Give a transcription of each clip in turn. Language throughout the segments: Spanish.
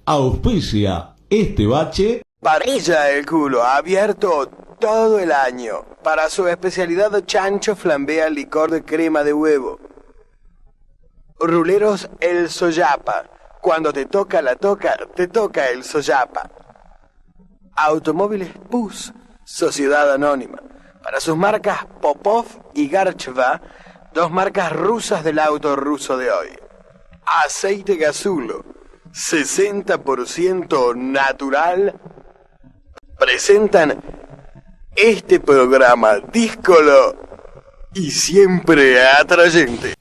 Auspicia este bache. Parrilla El Culo, abierto todo el año. Para su especialidad chancho flambea licor de crema de huevo. Ruleros El Soyapa. Cuando te toca la toca, te toca el Soyapa. Automóviles Pus, Sociedad Anónima. Para sus marcas Popov y Garcheva, dos marcas rusas del auto ruso de hoy. Aceite Gasulo, 60% natural. Presentan este programa díscolo y siempre atrayente.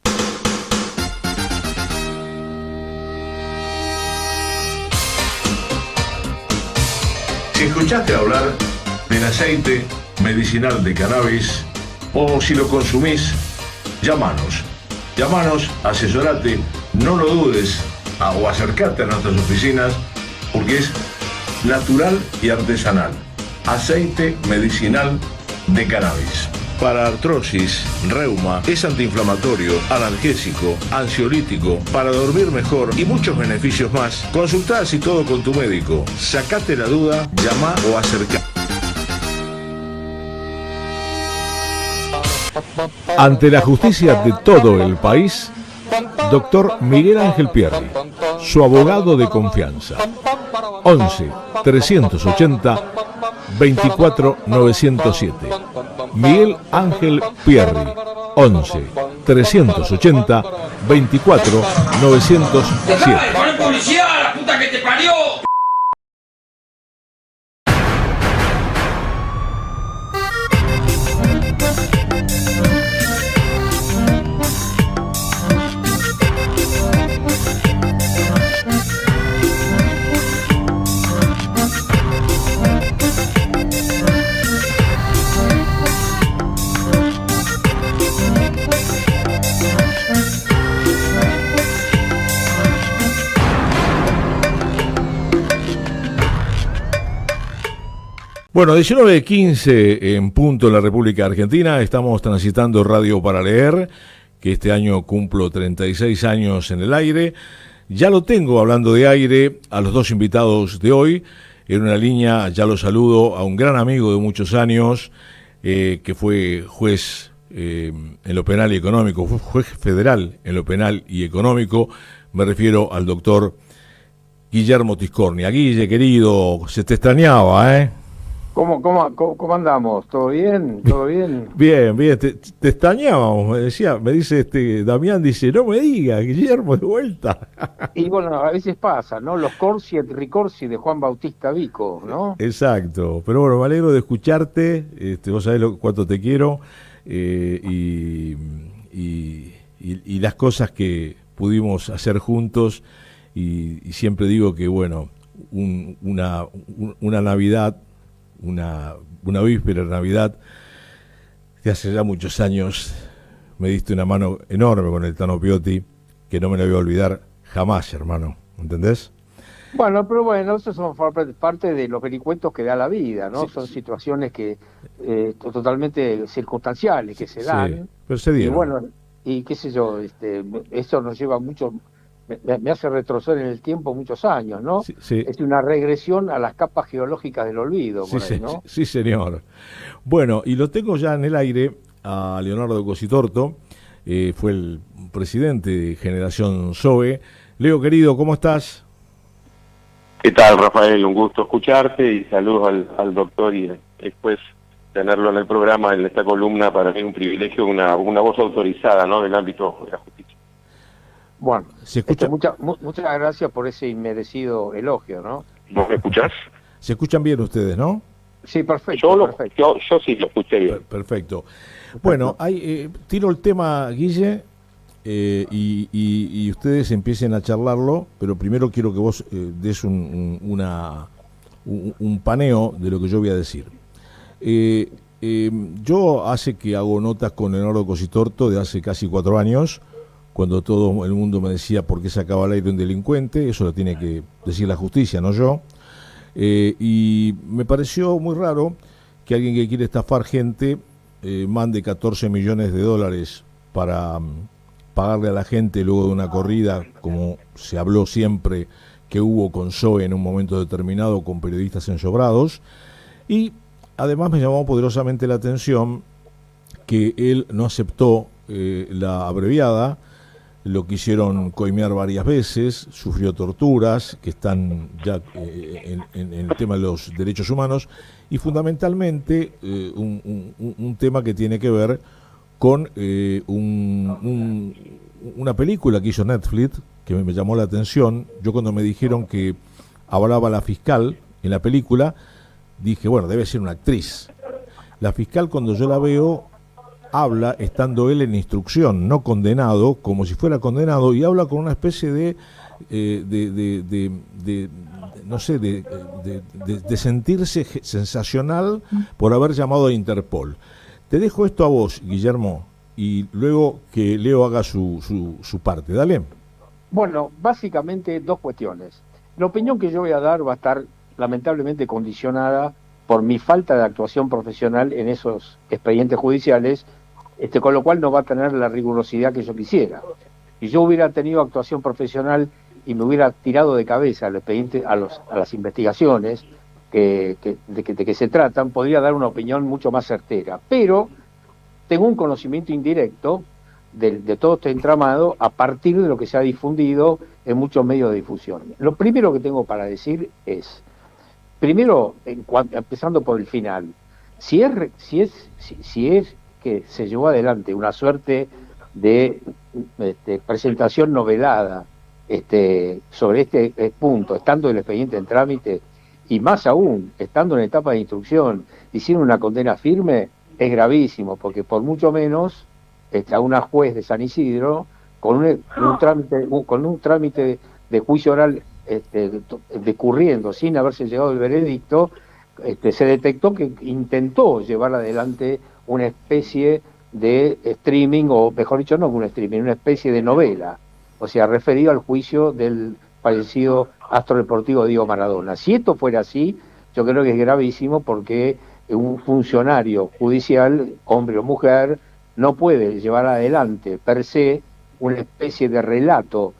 Si escuchaste hablar del aceite medicinal de cannabis o si lo consumís, llámanos, asesorate, no lo dudes o acercate a nuestras oficinas porque es natural y artesanal. Aceite medicinal de cannabis. Para artrosis, reuma, es antiinflamatorio, analgésico, ansiolítico, para dormir mejor y muchos beneficios más. Consultá así todo con tu médico. Sacate la duda, llama o acercate. Ante la justicia de todo el país, Dr. Miguel Ángel Pierri, su abogado de confianza. 11 380 24 907. Miguel Ángel Pierri, 11 380 24 907. ¡Poné policía, la puta que te parió! Bueno, 19:15 en punto en la República Argentina. Estamos transitando Radio para Leer, que este año cumplo 36 años en el aire. Ya lo tengo hablando de aire a los dos invitados de hoy. En una línea, ya lo saludo, a un gran amigo de muchos años, que fue juez en lo penal y económico, fue juez federal en lo penal y económico. Me refiero al doctor Guillermo Tiscornia. Guille, querido, se te extrañaba, ¿eh? ¿Cómo andamos? ¿Todo bien? ¿Todo bien? Bien, te extrañábamos, me dice Damián, dice, no me diga, Guillermo, de vuelta. Y bueno, a veces pasa, ¿no? Los corsi et ricorsi de Juan Bautista Vico, ¿no? Exacto, pero bueno, me alegro de escucharte, vos sabés cuánto te quiero, y las cosas que pudimos hacer juntos, y siempre digo que, bueno, una Navidad, una víspera de Navidad, de hace ya muchos años, me diste una mano enorme con el Tano Piotti, que no me la voy a olvidar jamás, hermano, ¿entendés? Bueno, pero bueno, eso son parte de los vericuetos que da la vida, ¿no? Sí, son situaciones que totalmente circunstanciales que se dan. Sí, pero se dieron. Y bueno, y qué sé yo, eso nos lleva mucho... Me hace retroceder en el tiempo muchos años, ¿no? Sí, sí. Es una regresión a las capas geológicas del olvido, por ahí, ¿no? Sí, señor. Bueno, y lo tengo ya en el aire a Leonardo Cositorto, fue el presidente de Generación SOE. Leo, querido, ¿cómo estás? ¿Qué tal, Rafael? Un gusto escucharte y saludos al doctor y después tenerlo en el programa, en esta columna, para mí es un privilegio, una voz autorizada, ¿no?, del ámbito de la justicia. Bueno, ¿se escucha? Muchas gracias por ese inmerecido elogio, ¿no? ¿Vos me escuchás? ¿Se escuchan bien ustedes, no? Sí, perfecto. Yo sí lo escuché bien. Perfecto. Bueno, tiro el tema, Guille, y ustedes empiecen a charlarlo, pero primero quiero que vos des un paneo de lo que yo voy a decir. Yo hace que hago notas con Leonardo Cositorto de hace casi 4 años, cuando todo el mundo me decía por qué sacaba al aire un delincuente, eso lo tiene que decir la justicia, no yo. Y me pareció muy raro que alguien que quiere estafar gente mande 14 millones de dólares para pagarle a la gente luego de una corrida, como se habló siempre, que hubo con Zoe en un momento determinado con periodistas ensobrados, y además me llamó poderosamente la atención que él no aceptó la abreviada, lo quisieron coimear varias veces, sufrió torturas que están ya en el tema de los derechos humanos, y fundamentalmente un tema que tiene que ver con una película que hizo Netflix que me llamó la atención. Yo cuando me dijeron que hablaba la fiscal en la película, dije, bueno, debe ser una actriz. La fiscal, cuando yo la veo, habla estando él en instrucción, no condenado, como si fuera condenado, y habla con una especie de sentirse sensacional por haber llamado a Interpol. Te dejo esto a vos, Guillermo, y luego que Leo haga su parte. Dale. Bueno, básicamente dos cuestiones. La opinión que yo voy a dar va a estar lamentablemente condicionada por mi falta de actuación profesional en esos expedientes judiciales, con lo cual no va a tener la rigurosidad que yo quisiera. Si yo hubiera tenido actuación profesional y me hubiera tirado de cabeza al expediente, a las investigaciones de que se tratan, podría dar una opinión mucho más certera. Pero tengo un conocimiento indirecto de todo este entramado a partir de lo que se ha difundido en muchos medios de difusión. Lo primero que tengo para decir es, primero, empezando por el final, si es que se llevó adelante una suerte de presentación novelada sobre este punto, estando el expediente en trámite, y más aún, estando en etapa de instrucción, hicieron una condena firme, es gravísimo, porque por mucho menos a una juez de San Isidro, con un trámite de juicio oral decurriendo sin haberse llegado el veredicto, se detectó que intentó llevar adelante una especie de streaming, o mejor dicho, no un streaming, una especie de novela, o sea, referido al juicio del fallecido astro deportivo Diego Maradona. Si esto fuera así, yo creo que es gravísimo, porque un funcionario judicial, hombre o mujer, no puede llevar adelante per se una especie de relato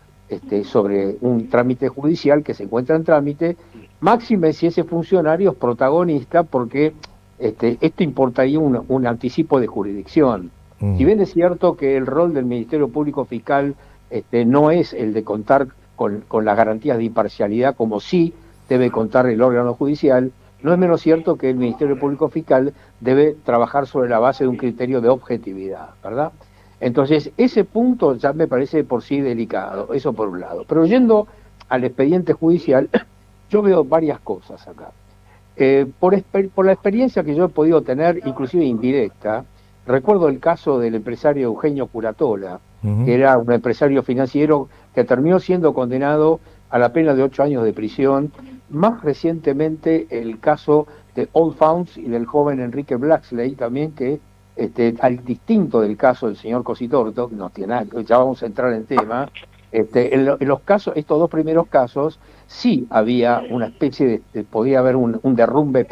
sobre un trámite judicial que se encuentra en trámite, máxime si ese funcionario es protagonista, porque esto importaría un anticipo de jurisdicción. Si bien es cierto que el rol del Ministerio Público Fiscal no es el de contar con las garantías de imparcialidad, como sí debe contar el órgano judicial, no es menos cierto que el Ministerio Público Fiscal debe trabajar sobre la base de un criterio de objetividad, ¿verdad? Entonces, ese punto ya me parece por sí delicado, eso por un lado. Pero yendo al expediente judicial, yo veo varias cosas acá. Por la experiencia que yo he podido tener, inclusive indirecta, recuerdo el caso del empresario Eugenio Curatola, que era un empresario financiero que terminó siendo condenado a la pena de 8 años de prisión. Más recientemente el caso de Old Founds y del joven Enrique Blacksley también, que al distinto del caso del señor Cositorto, que no tiene nada, ya vamos a entrar en tema, en los casos, estos dos primeros casos, sí había una especie podía haber un derrumbe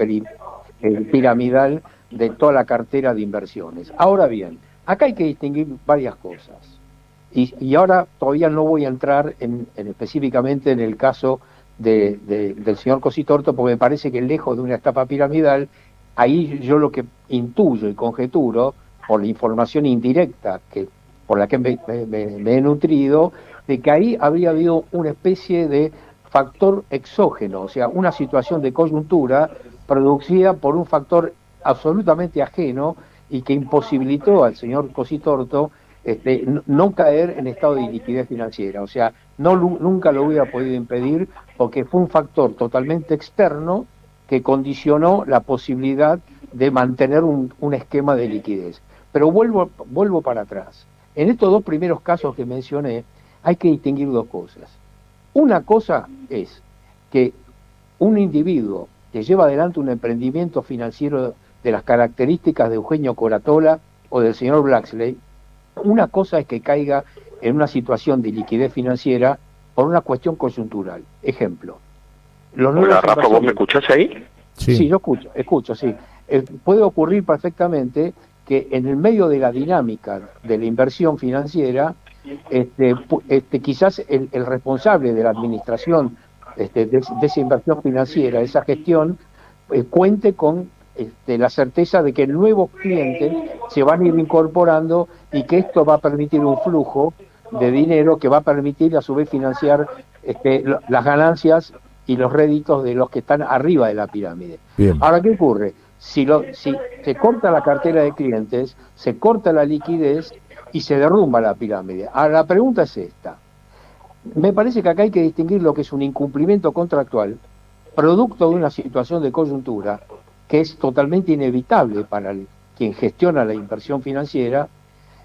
piramidal de toda la cartera de inversiones. Ahora bien, acá hay que distinguir varias cosas. Y ahora todavía no voy a entrar específicamente en el caso del señor Cositorto, porque me parece que lejos de una estafa piramidal, ahí yo lo que intuyo y conjeturo, por la información indirecta por la que me he nutrido, de que ahí habría habido una especie de factor exógeno, o sea, una situación de coyuntura producida por un factor absolutamente ajeno y que imposibilitó al señor Cositorto no caer en estado de iliquidez financiera. O sea, nunca lo hubiera podido impedir, porque fue un factor totalmente externo que condicionó la posibilidad de mantener un esquema de liquidez. Pero vuelvo para atrás. En estos dos primeros casos que mencioné, hay que distinguir dos cosas. Una cosa es que un individuo que lleva adelante un emprendimiento financiero de las características de Eugenio Curatola o del señor Blacksley, una cosa es que caiga en una situación de liquidez financiera por una cuestión coyuntural. Ejemplo. Hola, Rafa, ¿vos me escuchás ahí? Sí, yo escucho, sí. Puede ocurrir perfectamente que en el medio de la dinámica de la inversión financiera, quizás el responsable de la administración de esa inversión financiera, esa gestión, cuente con la certeza de que nuevos clientes se van a ir incorporando y que esto va a permitir un flujo de dinero que va a permitir a su vez financiar las ganancias y los réditos de los que están arriba de la pirámide. Bien. Ahora, ¿qué ocurre? Si se corta la cartera de clientes, se corta la liquidez y se derrumba la pirámide. Ahora, la pregunta es esta. Me parece que acá hay que distinguir lo que es un incumplimiento contractual, producto de una situación de coyuntura, que es totalmente inevitable para quien gestiona la inversión financiera,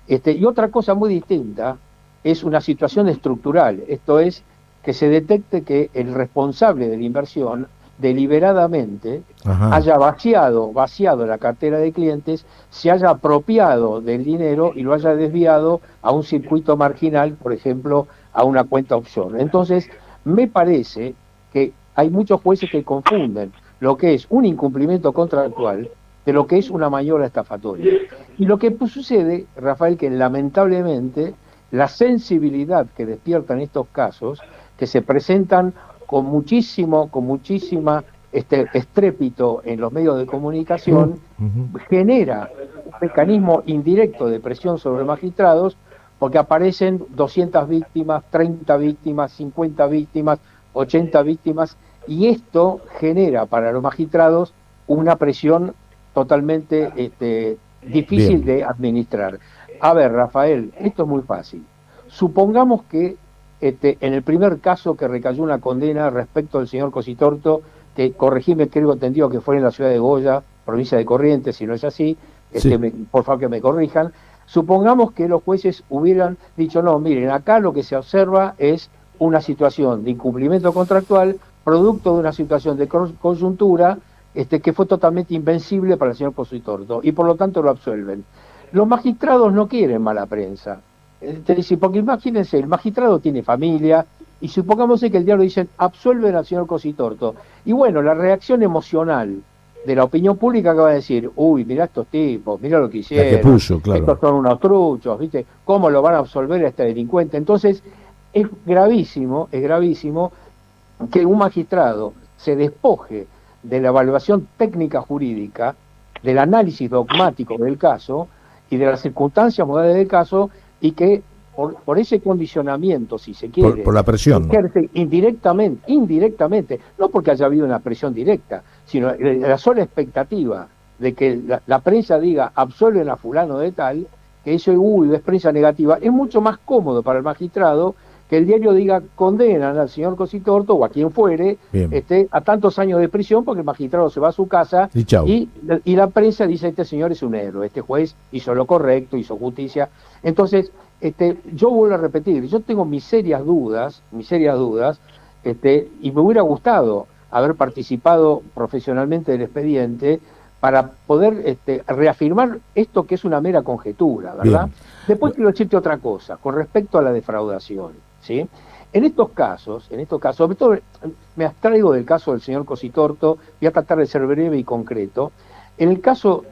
y otra cosa muy distinta es una situación estructural, esto es, que se detecte que el responsable de la inversión deliberadamente haya vaciado la cartera de clientes, se haya apropiado del dinero y lo haya desviado a un circuito marginal, por ejemplo, a una cuenta offshore. Entonces, me parece que hay muchos jueces que confunden lo que es un incumplimiento contractual de lo que es una maniobra estafatoria. Y lo que sucede, Rafael, que lamentablemente la sensibilidad que despiertan estos casos, que se presentan con muchísima estrépito en los medios de comunicación, genera un mecanismo indirecto de presión sobre magistrados, porque aparecen 200 víctimas, 30 víctimas, 50 víctimas, 80 víctimas, y esto genera para los magistrados una presión totalmente difícil de administrar. A ver, Rafael, esto es muy fácil. Supongamos que en el primer caso que recayó una condena respecto al señor Cositorto, que corregime, creo entendido que fue en la ciudad de Goya, provincia de Corrientes, si no es así, sí. Por favor que me corrijan. Supongamos que los jueces hubieran dicho, no, miren, acá lo que se observa es una situación de incumplimiento contractual, producto de una situación de coyuntura, que fue totalmente invencible para el señor Cositorto, y por lo tanto lo absuelven. Los magistrados no quieren mala prensa. Porque imagínense, el magistrado tiene familia, y supongamos que el diario dice, absuelven al señor Cositorto. Y bueno, la reacción emocional de la opinión pública que va a decir, uy, mirá estos tipos, mirá lo que hicieron, la que puso, claro. Estos son unos truchos, ¿viste? ¿Cómo lo van a absolver a este delincuente? Entonces, es gravísimo que un magistrado se despoje de la evaluación técnica jurídica, del análisis dogmático del caso y de las circunstancias modales del caso, y que por ese condicionamiento, si se quiere, por la presión, ejerce indirectamente, no porque haya habido una presión directa, sino la sola expectativa de que la prensa diga absuelven a fulano de tal, que eso es prensa negativa, es mucho más cómodo para el magistrado que el diario diga condenan al señor Cositorto o a quien fuere a tantos años de prisión, porque el magistrado se va a su casa y la prensa dice este señor es un héroe, este juez hizo lo correcto, hizo justicia. Entonces, yo vuelvo a repetir, yo tengo mis serias dudas, y me hubiera gustado haber participado profesionalmente del expediente para poder reafirmar esto que es una mera conjetura, ¿verdad? Bien. Después quiero decirte otra cosa, con respecto a la defraudación, ¿sí? En estos casos, sobre todo me abstraigo del caso del señor Cositorto, voy a tratar de ser breve y concreto. En el caso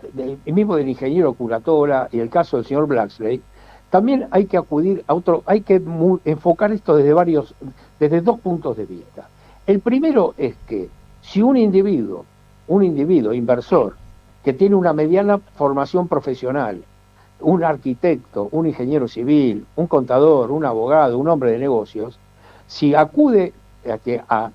mismo del ingeniero Curatola y el caso del señor Blacksley, también hay que acudir a enfocar esto desde dos puntos de vista. El primero es que si un individuo inversor, que tiene una mediana formación profesional, un arquitecto, un ingeniero civil, un contador, un abogado, un hombre de negocios, si acude a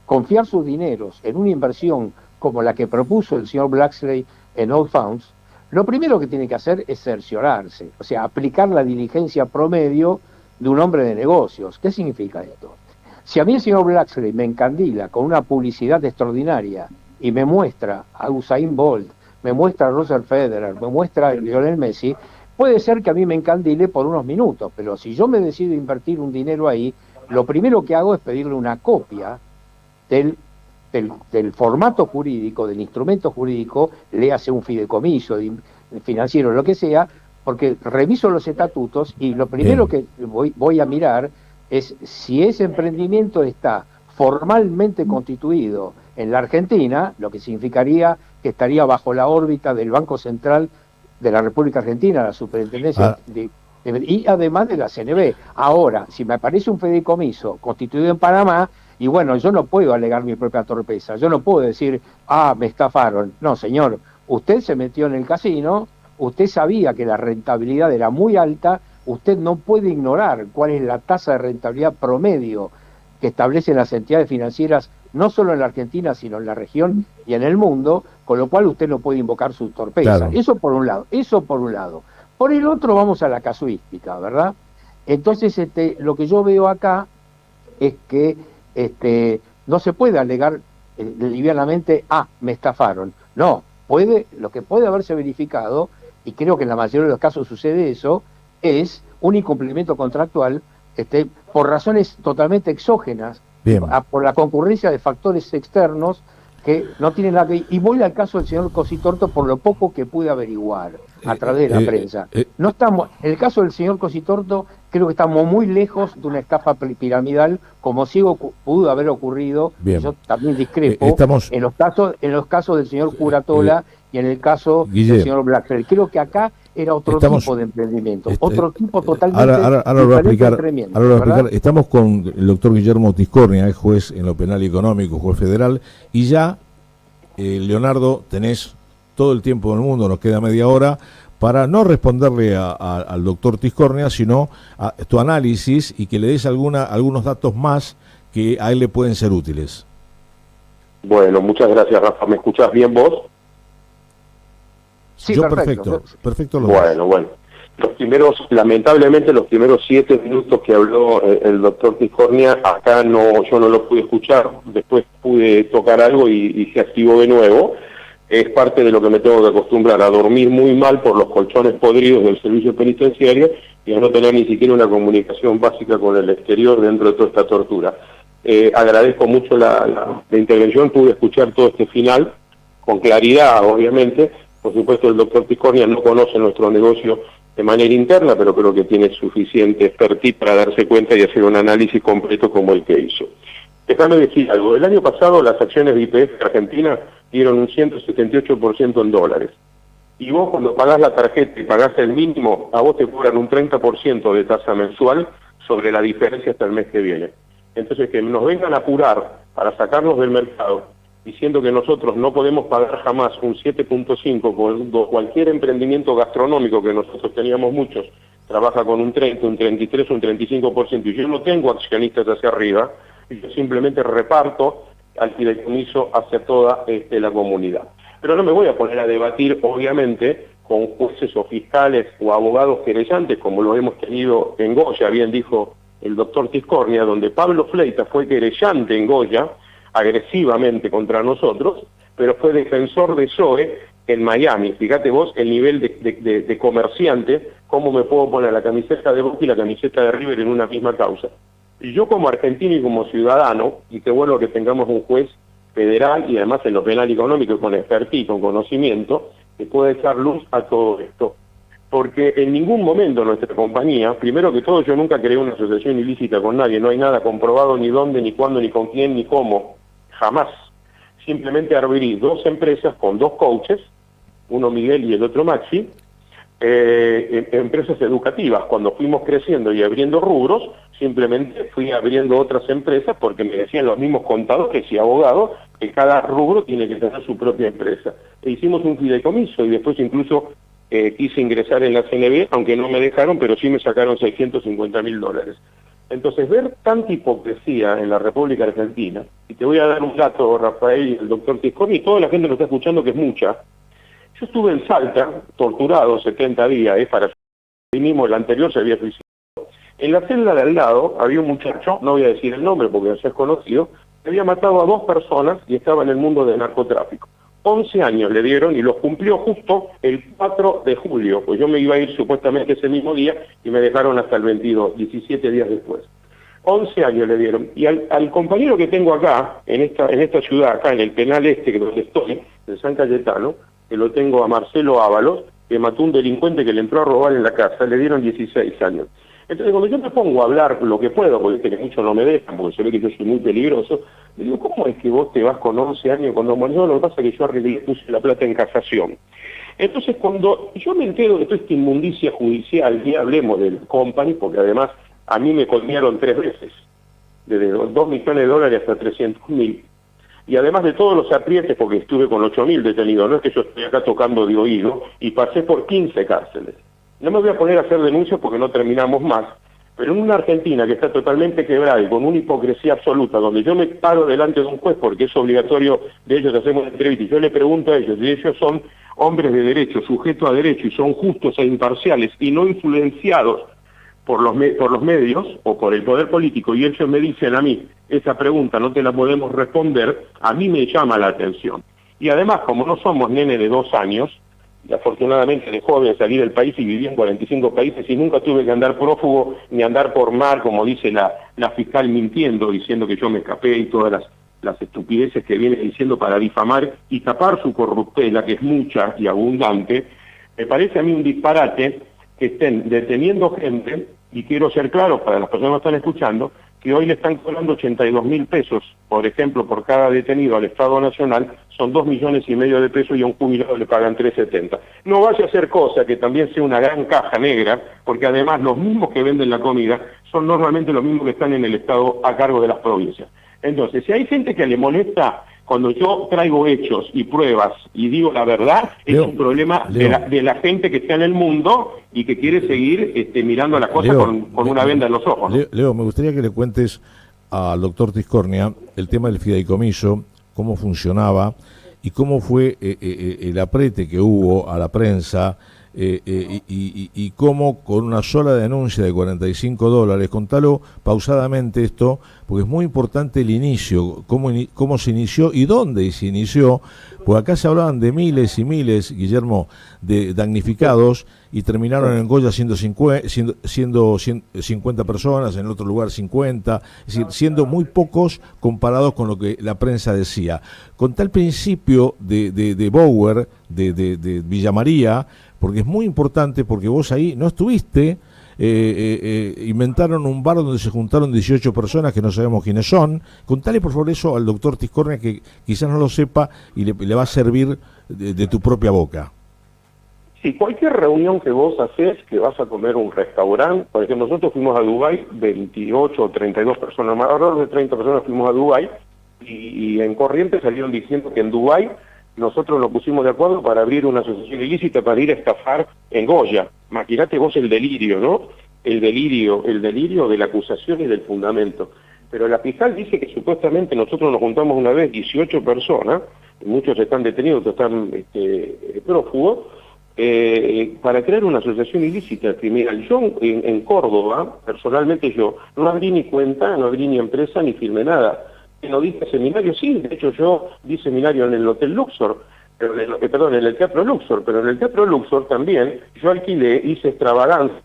confiar sus dineros en una inversión como la que propuso el señor Blacksley en Allfunds, lo primero que tiene que hacer es cerciorarse, o sea, aplicar la diligencia promedio de un hombre de negocios. ¿Qué significa esto? Si a mí el señor Blacksley me encandila con una publicidad extraordinaria y me muestra a Usain Bolt, me muestra a Roger Federer, me muestra a Lionel Messi, puede ser que a mí me encandile por unos minutos, pero si yo me decido invertir un dinero ahí, lo primero que hago es pedirle una copia del formato jurídico, del instrumento jurídico, le hace un fideicomiso financiero, lo que sea, porque reviso los estatutos y lo primero que voy a mirar es si ese emprendimiento está formalmente constituido en la Argentina, lo que significaría que estaría bajo la órbita del Banco Central de la República Argentina, la Superintendencia y además de la CNB. Ahora, si me aparece un fideicomiso constituido en Panamá, Y bueno, yo no puedo alegar mi propia torpeza, yo no puedo decir, me estafaron. No, señor, usted se metió en el casino, usted sabía que la rentabilidad era muy alta, usted no puede ignorar cuál es la tasa de rentabilidad promedio que establecen las entidades financieras, no solo en la Argentina, sino en la región y en el mundo, con lo cual usted no puede invocar su torpeza. Claro. Eso por un lado. Por el otro vamos a la casuística, ¿verdad? Entonces, lo que yo veo acá es que no se puede alegar livianamente, me estafaron. No, lo que puede haberse verificado, y creo que en la mayoría de los casos sucede eso, es un incumplimiento contractual por razones totalmente exógenas, por la concurrencia de factores externos que no tienen nada que ver. Y voy al caso del señor Cositorto por lo poco que pude averiguar a través de la prensa. No estamos, en el caso del señor Cositorto, creo que estamos muy lejos de una estafa piramidal, como sí pudo haber ocurrido. Yo también discrepo en los casos del señor Curatola y en el caso del señor Blackfeld. Creo que acá era otro tipo de emprendimiento, otro tipo totalmente ahora lo voy a explicar. Estamos con el doctor Guillermo Tiscornia, es juez en lo penal y económico, juez federal, y ya, Leonardo, tenés todo el tiempo del mundo, nos queda media hora, para no responderle al doctor Tiscornia, sino a tu análisis y que le des algunos datos más que a él le pueden ser útiles. Bueno, muchas gracias, Rafa. ¿Me escuchás bien vos? Sí, yo perfecto. Bueno. Lamentablemente los primeros 7 minutos que habló el doctor Tiscornia, acá yo no lo pude escuchar, después pude tocar algo y se activó de nuevo. Es parte de lo que me tengo que acostumbrar, a dormir muy mal por los colchones podridos del servicio penitenciario y a no tener ni siquiera una comunicación básica con el exterior dentro de toda esta tortura. Agradezco mucho la intervención, pude escuchar todo este final con claridad, obviamente. Por supuesto, el doctor Tiscornia no conoce nuestro negocio de manera interna, pero creo que tiene suficiente expertise para darse cuenta y hacer un análisis completo como el que hizo. Déjame decir algo. El año pasado las acciones de YPF de Argentina dieron un 178% en dólares. Y vos cuando pagás la tarjeta y pagás el mínimo, a vos te cobran un 30% de tasa mensual sobre la diferencia hasta el mes que viene. Entonces, que nos vengan a apurar para sacarnos del mercado, diciendo que nosotros no podemos pagar jamás un 7.5 cuando cualquier emprendimiento gastronómico, que nosotros teníamos muchos, trabaja con un 30, un 33, un 35%, y yo no tengo accionistas hacia arriba, y yo simplemente reparto al fideicomiso hacia toda la comunidad. Pero no me voy a poner a debatir, obviamente, con jueces o fiscales o abogados querellantes, como lo hemos tenido en Goya, bien dijo el doctor Tiscornia, donde Pablo Fleita fue querellante en Goya, agresivamente contra nosotros, pero fue defensor de Zoe en Miami. Fíjate vos el nivel de comerciante, cómo me puedo poner la camiseta de Boca y la camiseta de River en una misma causa. Y yo como argentino y como ciudadano, y qué bueno que tengamos un juez federal y además en lo penal y económico con expertise, con conocimiento, que pueda echar luz a todo esto. Porque en ningún momento nuestra compañía, primero que todo yo nunca creé una asociación ilícita con nadie, no hay nada comprobado ni dónde, ni cuándo, ni con quién, ni cómo, jamás. Simplemente abrí 2 empresas con 2 coaches, uno Miguel y el otro Maxi, empresas educativas. Cuando fuimos creciendo y abriendo rubros, simplemente fui abriendo otras empresas porque me decían los mismos contadores y abogados que cada rubro tiene que tener su propia empresa. E hicimos un fideicomiso y después incluso quise ingresar en la CNB, aunque no me dejaron, pero sí me sacaron $650.000. Entonces, ver tanta hipocresía en la República Argentina, y te voy a dar un dato, Rafael, y el doctor Tiscornia, y toda la gente lo está escuchando, que es mucha. Yo estuve en Salta, torturado 70 días, para mí mismo el anterior se había suicidado. En la celda de al lado había un muchacho, no voy a decir el nombre porque ya es conocido, que había matado a 2 personas y estaba en el mundo del narcotráfico. 11 años le dieron y los cumplió justo el 4 de julio, pues yo me iba a ir supuestamente ese mismo día y me dejaron hasta el 22, 17 días después. 11 años le dieron. Y al compañero que tengo acá, en esta ciudad, acá en el penal que donde estoy, de San Cayetano, que lo tengo a Marcelo Ábalos, que mató un delincuente que le entró a robar en la casa, le dieron 16 años. Entonces, cuando yo me pongo a hablar lo que puedo, porque que muchos no me dejan, porque se ve que yo soy muy peligroso, le digo, ¿cómo es que vos te vas con 11 años cuando murió? Lo que pasa es que yo arreglé, puse la plata en casación. Entonces, cuando yo me entero de toda esta inmundicia judicial, y hablemos del company, porque además a mí me colmearon 3 veces. desde 2 millones de dólares hasta 300.000. Y además de todos los aprietes, porque estuve con 8.000 detenidos, no es que yo estoy acá tocando de oído, y pasé por 15 cárceles. No me voy a poner a hacer denuncias porque no terminamos más, pero en una Argentina que está totalmente quebrada y con una hipocresía absoluta, donde yo me paro delante de un juez porque es obligatorio de ellos hacer una entrevista, y yo le pregunto a ellos, si ellos son hombres de derecho, sujetos a derecho, y son justos e imparciales, y no influenciados por los medios o por el poder político, y ellos me dicen a mí, esa pregunta no te la podemos responder, a mí me llama la atención. Y además, como no somos nene de 2 años, y afortunadamente de joven salí del país y viví en 45 países y nunca tuve que andar prófugo ni andar por mar, como dice la fiscal mintiendo, diciendo que yo me escapé y todas las estupideces que viene diciendo para difamar y tapar su corruptela, que es mucha y abundante. Me parece a mí un disparate que estén deteniendo gente, y quiero ser claro para las personas que están escuchando, que hoy le están cobrando 82.000 pesos, por ejemplo, por cada detenido al Estado Nacional, son 2,5 millones de pesos, y a un jubilado le pagan 3,70. No vaya a ser cosa que también sea una gran caja negra, porque además los mismos que venden la comida son normalmente los mismos que están en el Estado a cargo de las provincias. Entonces, si hay gente que le molesta cuando yo traigo hechos y pruebas y digo la verdad, es un problema de la gente que está en el mundo y que quiere seguir mirando a las cosas con una venda en los ojos, ¿no? Leo, me gustaría que le cuentes al doctor Tiscornia el tema del fideicomiso, cómo funcionaba y cómo fue el aprete que hubo a la prensa, y cómo con una sola denuncia de $45, contalo pausadamente esto, porque es muy importante el inicio, cómo se inició y dónde se inició, porque acá se hablaban de miles y miles, Guillermo, de damnificados, y terminaron en Goya siendo 50 personas, en otro lugar 50, es decir, siendo muy pocos comparados con lo que la prensa decía. Con tal principio de Bauer, de Villa María, porque es muy importante, porque vos ahí no estuviste, inventaron un bar donde se juntaron 18 personas que no sabemos quiénes son. Contale por favor eso al doctor Tiscornia, que quizás no lo sepa y le va a servir de tu propia boca. Sí, cualquier reunión que vos haces, que vas a comer un restaurante, por ejemplo, nosotros fuimos a Dubái, 28 o 32 personas, alrededor de 30 personas fuimos a Dubái, y en Corrientes salieron diciendo que en Dubái nosotros nos pusimos de acuerdo para abrir una asociación ilícita para ir a estafar en Goya. Imagínate vos el delirio, ¿no? El delirio de la acusación y del fundamento. Pero la fiscal dice que supuestamente nosotros nos juntamos una vez 18 personas, muchos están detenidos, otros están prófugos, para crear una asociación ilícita criminal. Yo en Córdoba, personalmente yo, no abrí ni cuenta, no abrí ni empresa, ni firmé nada. No dije seminario, sí, de hecho yo di seminario en el Hotel Luxor, pero en el Teatro Luxor, pero en el Teatro Luxor también yo alquilé, hice extravagancia,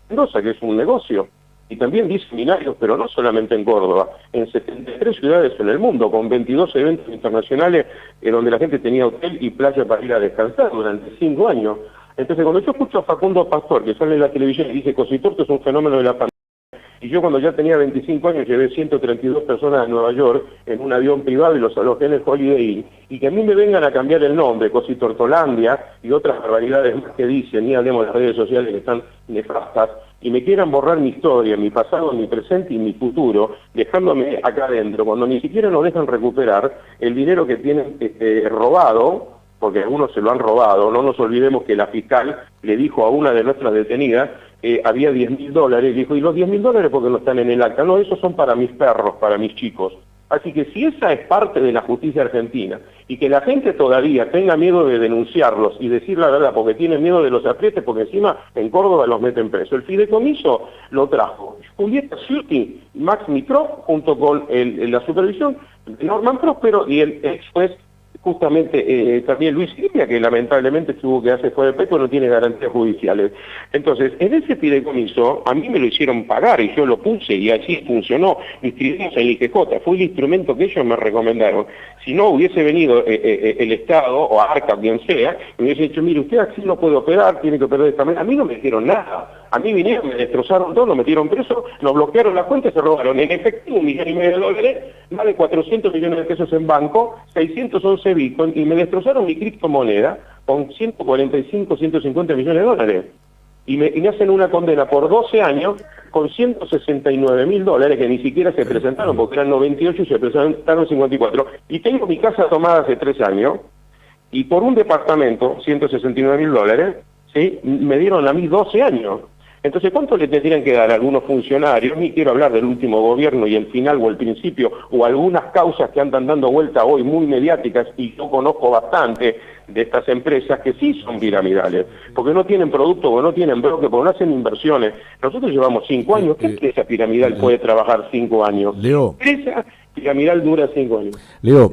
Mendoza, que es un negocio, y también di seminarios, pero no solamente en Córdoba, en 73 ciudades en el mundo, con 22 eventos internacionales donde la gente tenía hotel y playa para ir a descansar durante 5 años. Entonces cuando yo escucho a Facundo Pastor, que sale en la televisión y dice Cositorto es un fenómeno de la pandemia, y yo cuando ya tenía 25 años llevé 132 personas a Nueva York en un avión privado y los alojé en el Holiday Inn, y que a mí me vengan a cambiar el nombre, Cositortolandia y otras barbaridades más que dicen, ni hablemos de las redes sociales que están nefastas, y me quieran borrar mi historia, mi pasado, mi presente y mi futuro, dejándome acá adentro, cuando ni siquiera nos dejan recuperar el dinero que tienen robado, porque algunos se lo han robado. No nos olvidemos que la fiscal le dijo a una de nuestras detenidas había $10.000, y dijo, ¿y los $10.000 porque no están en el acta? No, esos son para mis perros, para mis chicos. Así que si esa es parte de la justicia argentina, y que la gente todavía tenga miedo de denunciarlos y decir la verdad, porque tienen miedo de los aprietes, porque encima en Córdoba los meten preso. El fideicomiso lo trajo Julieta Sciuti, Max Mitrov, junto con la supervisión de Norman Próspero y el ex juez justamente también Luis Silvia, que lamentablemente tuvo que hacer fuera de peso, no tiene garantías judiciales. Entonces, en ese fideicomiso, a mí me lo hicieron pagar y yo lo puse y así funcionó. Me inscribimos en el IGJ, fue el instrumento que ellos me recomendaron. Si no hubiese venido el Estado, o ARCA, quien sea, me hubiese dicho, mire, usted así no puede operar, tiene que operar de esta manera. A mí no me hicieron nada. A mí vinieron, me destrozaron todo, nos metieron preso, nos bloquearon la cuenta y se robaron en efectivo $1,500,000, más de 400 millones de pesos en banco, 611 Bitcoin, y me destrozaron mi criptomoneda con 145, 150 millones de dólares. y me hacen una condena por 12 años con $169.000, que ni siquiera se presentaron, porque eran 98 y se presentaron 54. Y tengo mi casa tomada hace 3 años, y por un departamento, $169.000, ¿sí?, me dieron a mí 12 años. Entonces, ¿cuánto le tendrían que dar a algunos funcionarios? Ni quiero hablar del último gobierno y el final o el principio, o algunas causas que andan dando vuelta hoy muy mediáticas, y yo conozco bastante de estas empresas que sí son piramidales, porque no tienen producto, porque no tienen broker, porque no hacen inversiones. Nosotros llevamos 5 años. ¿Qué empresa piramidal puede trabajar 5 años? Leo, Empresa piramidal dura 5 años. Leo,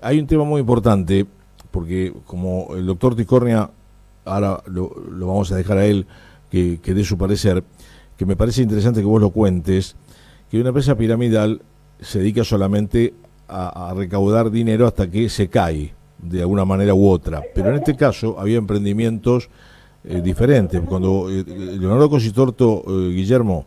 hay un tema muy importante, porque como el doctor Ticornia, ahora lo vamos a dejar a él que dé su parecer, que me parece interesante que vos lo cuentes, que una empresa piramidal se dedica solamente a recaudar dinero hasta que se cae, de alguna manera u otra. Pero en este caso había emprendimientos diferentes. Cuando Leonardo Cositorto, Guillermo,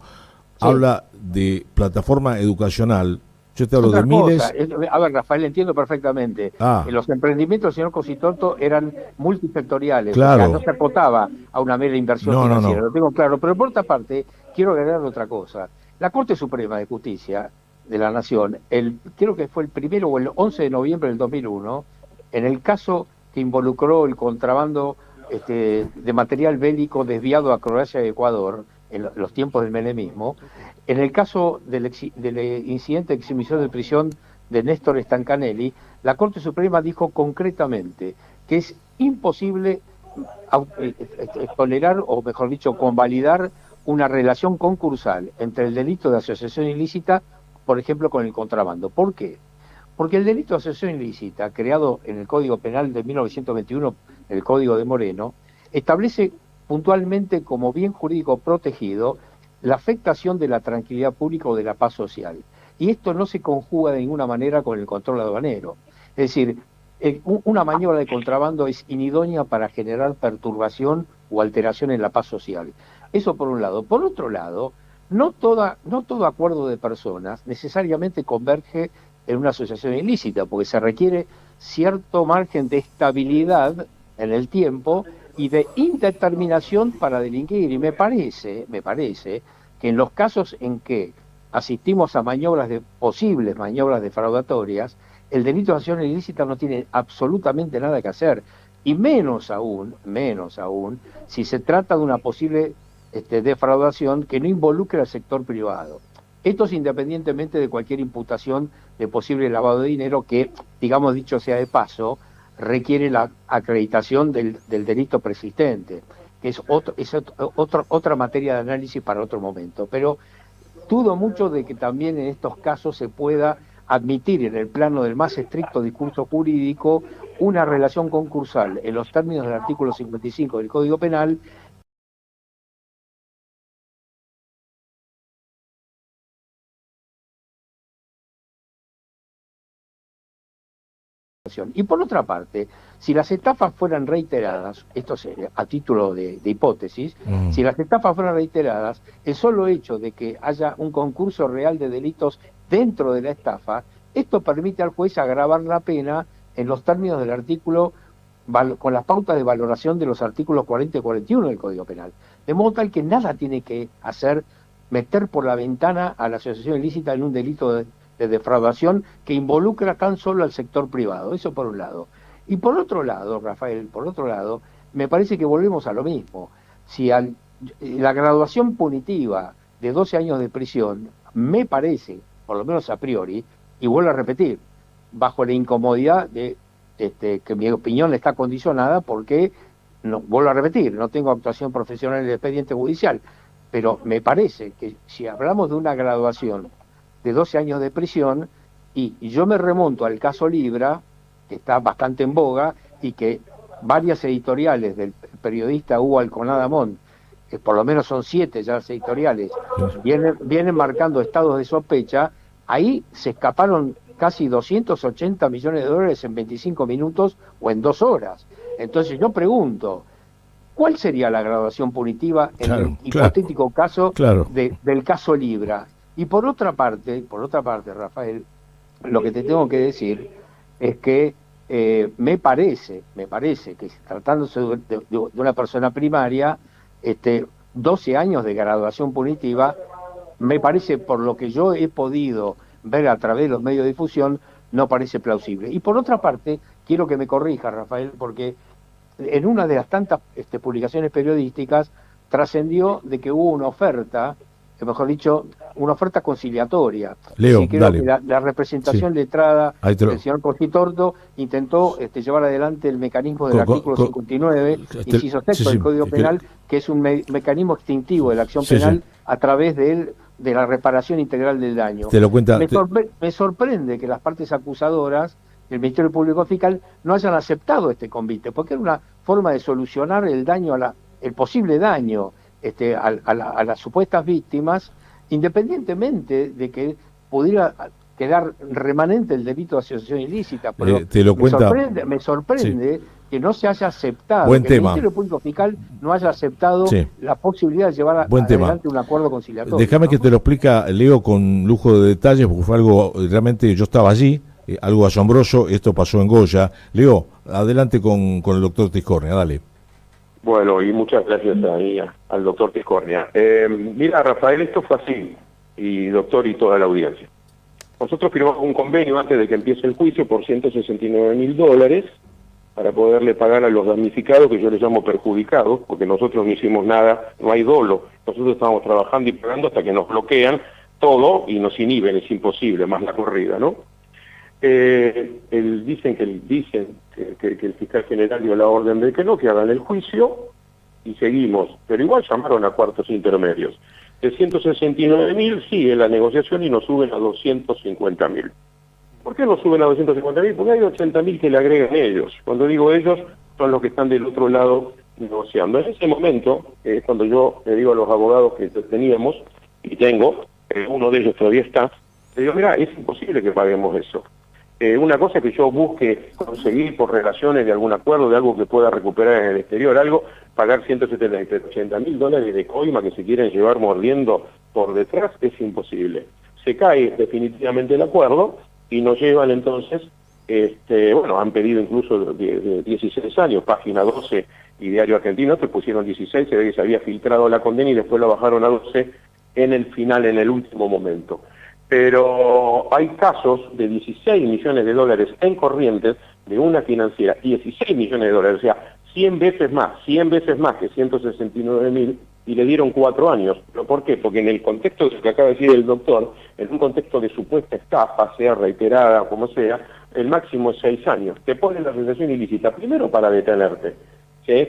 habla de plataforma educacional, yo te hablo de miles... A ver, Rafael, entiendo perfectamente. Los emprendimientos del señor Cositorto eran multisectoriales, claro. O sea, no se acotaba a una mera inversión financiera, no. Lo tengo claro. Pero por otra parte, quiero agregar otra cosa. La Corte Suprema de Justicia de la Nación, creo que fue el 1 o el 11 de noviembre del 2001, en el caso que involucró el contrabando de material bélico desviado a Croacia y Ecuador, en los tiempos del menemismo, en el caso del incidente de exhibición de prisión de Néstor Stancanelli, la Corte Suprema dijo concretamente que es imposible tolerar, o mejor dicho, convalidar una relación concursal entre el delito de asociación ilícita, por ejemplo, con el contrabando. ¿Por qué? Porque el delito de asociación ilícita, creado en el Código Penal de 1921, el Código de Moreno, establece puntualmente como bien jurídico protegido la afectación de la tranquilidad pública o de la paz social. Y esto no se conjuga de ninguna manera con el control aduanero. Es decir, una maniobra de contrabando es inidónea para generar perturbación o alteración en la paz social. Eso por un lado. Por otro lado, no todo acuerdo de personas necesariamente converge en una asociación ilícita, porque se requiere cierto margen de estabilidad en el tiempo y de indeterminación para delinquir. Y me parece que en los casos en que asistimos a posibles maniobras defraudatorias, el delito de asociación ilícita no tiene absolutamente nada que hacer, y menos aún, si se trata de una posible defraudación que no involucre al sector privado. Esto es independientemente de cualquier imputación de posible lavado de dinero que, digamos dicho sea de paso, requiere la acreditación del delito persistente, que es otra materia de análisis para otro momento. Pero dudo mucho de que también en estos casos se pueda admitir en el plano del más estricto discurso jurídico una relación concursal en los términos del artículo 55 del Código Penal. Y por otra parte, si las estafas fueran reiteradas, esto sería a título de hipótesis, si las estafas fueran reiteradas, el solo hecho de que haya un concurso real de delitos dentro de la estafa, esto permite al juez agravar la pena en los términos del artículo, con las pautas de valoración de los artículos 40 y 41 del Código Penal. De modo tal que nada tiene que hacer meter por la ventana a la asociación ilícita en un delito de defraudación que involucra tan solo al sector privado. Eso por un lado. Y por otro lado, Rafael, me parece que volvemos a lo mismo. Si la graduación punitiva de 12 años de prisión, me parece, por lo menos a priori, y vuelvo a repetir, bajo la incomodidad de que mi opinión está condicionada porque, vuelvo a repetir, no tengo actuación profesional en el expediente judicial, pero me parece que si hablamos de una graduación de 12 años de prisión, y yo me remonto al caso Libra, que está bastante en boga, y que varias editoriales del periodista Hugo Alconada Montt, que por lo menos son 7 ya las editoriales, vienen marcando estados de sospecha, ahí se escaparon casi 280 millones de dólares en 25 minutos o en 2 horas. Entonces yo pregunto, ¿cuál sería la graduación punitiva en el hipotético caso del caso Libra? Y por otra parte, Rafael, lo que te tengo que decir es que me parece que tratándose de una persona primaria, 12 años de graduación punitiva, me parece, por lo que yo he podido ver a través de los medios de difusión, no parece plausible. Y por otra parte, quiero que me corrija, Rafael, porque en una de las tantas publicaciones periodísticas trascendió de que hubo una oferta, mejor dicho, una oferta conciliatoria. Leo, sí, creo dale. que la representación letrada del señor Costitorto intentó llevar adelante el mecanismo del artículo 59, inciso sexto del Código Penal, que es un mecanismo extintivo de la acción penal a través de la reparación integral del daño. Te lo cuenta. Me sorprende que las partes acusadoras, el Ministerio Público Fiscal, no hayan aceptado este convite, porque era una forma de solucionar el daño, el posible daño a las supuestas víctimas, independientemente de que pudiera quedar remanente el delito de asociación ilícita. Pero te lo cuenta. Me sorprende que no se haya aceptado, Buen que tema. el Ministerio Público Fiscal no haya aceptado la posibilidad de llevar adelante un acuerdo conciliatorio. Déjame que te lo explica, Leo, con lujo de detalles, porque fue algo, realmente yo estaba allí, algo asombroso. Esto pasó en Goya. Leo, adelante con el doctor Tiscornia, dale. Bueno, y muchas gracias ahí al doctor Tiscornia. Mira, Rafael, esto fue así, y doctor y toda la audiencia. Nosotros firmamos un convenio antes de que empiece el juicio por $169.000 para poderle pagar a los damnificados, que yo les llamo perjudicados, porque nosotros no hicimos nada, no hay dolo. Nosotros estamos trabajando y pagando hasta que nos bloquean todo y nos inhiben, es imposible, más la corrida, ¿no? Dicen que el fiscal general dio la orden de que hagan el juicio y seguimos, pero igual llamaron a cuartos intermedios. De 169.000 sigue la negociación y nos suben a 250.000. ¿Por qué nos suben a 250.000? Porque hay 80.000 que le agregan ellos. Cuando digo ellos, son los que están del otro lado negociando. En ese momento, cuando yo le digo a los abogados que teníamos, y tengo, uno de ellos todavía está, le digo, mira, es imposible que paguemos eso. Una cosa que yo busque conseguir por relaciones de algún acuerdo, de algo que pueda recuperar en el exterior, algo, pagar $180.000 de coima que se quieren llevar mordiendo por detrás, es imposible. Se cae definitivamente el acuerdo y nos llevan entonces, han pedido incluso de 16 años, página 12 y Diario Argentino, que pusieron 16, se ve que se había filtrado la condena y después lo bajaron a 12 en el final, en el último momento. Pero hay casos de $16 millones en corrientes de una financiera, $16 millones, o sea, 100 veces más que 169.000, y le dieron 4 años. ¿Pero por qué? Porque en el contexto de lo que acaba de decir el doctor, en un contexto de supuesta estafa, sea reiterada o como sea, el máximo es 6 años. Te ponen la asociación ilícita, primero para detenerte, ¿sí?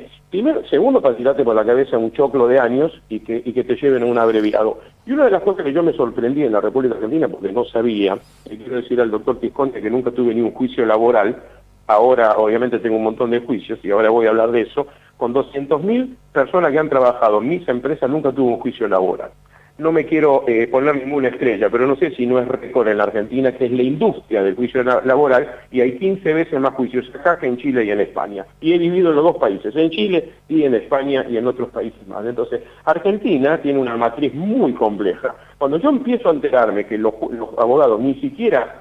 Segundo, para tirarte por la cabeza un choclo de años y que te lleven a un abreviado. Y una de las cosas que yo me sorprendí en la República Argentina, porque no sabía, y quiero decir al doctor Tiscornia que nunca tuve ni un juicio laboral, ahora obviamente tengo un montón de juicios y ahora voy a hablar de eso, con 200.000 personas que han trabajado en mis empresas nunca tuve un juicio laboral. No me quiero poner ninguna estrella, pero no sé si no es récord en la Argentina, que es la industria del juicio laboral, y hay 15 veces más juicios acá que en Chile y en España. Y he vivido en los dos países, en Chile y en España y en otros países más. Entonces, Argentina tiene una matriz muy compleja. Cuando yo empiezo a enterarme que los abogados ni siquiera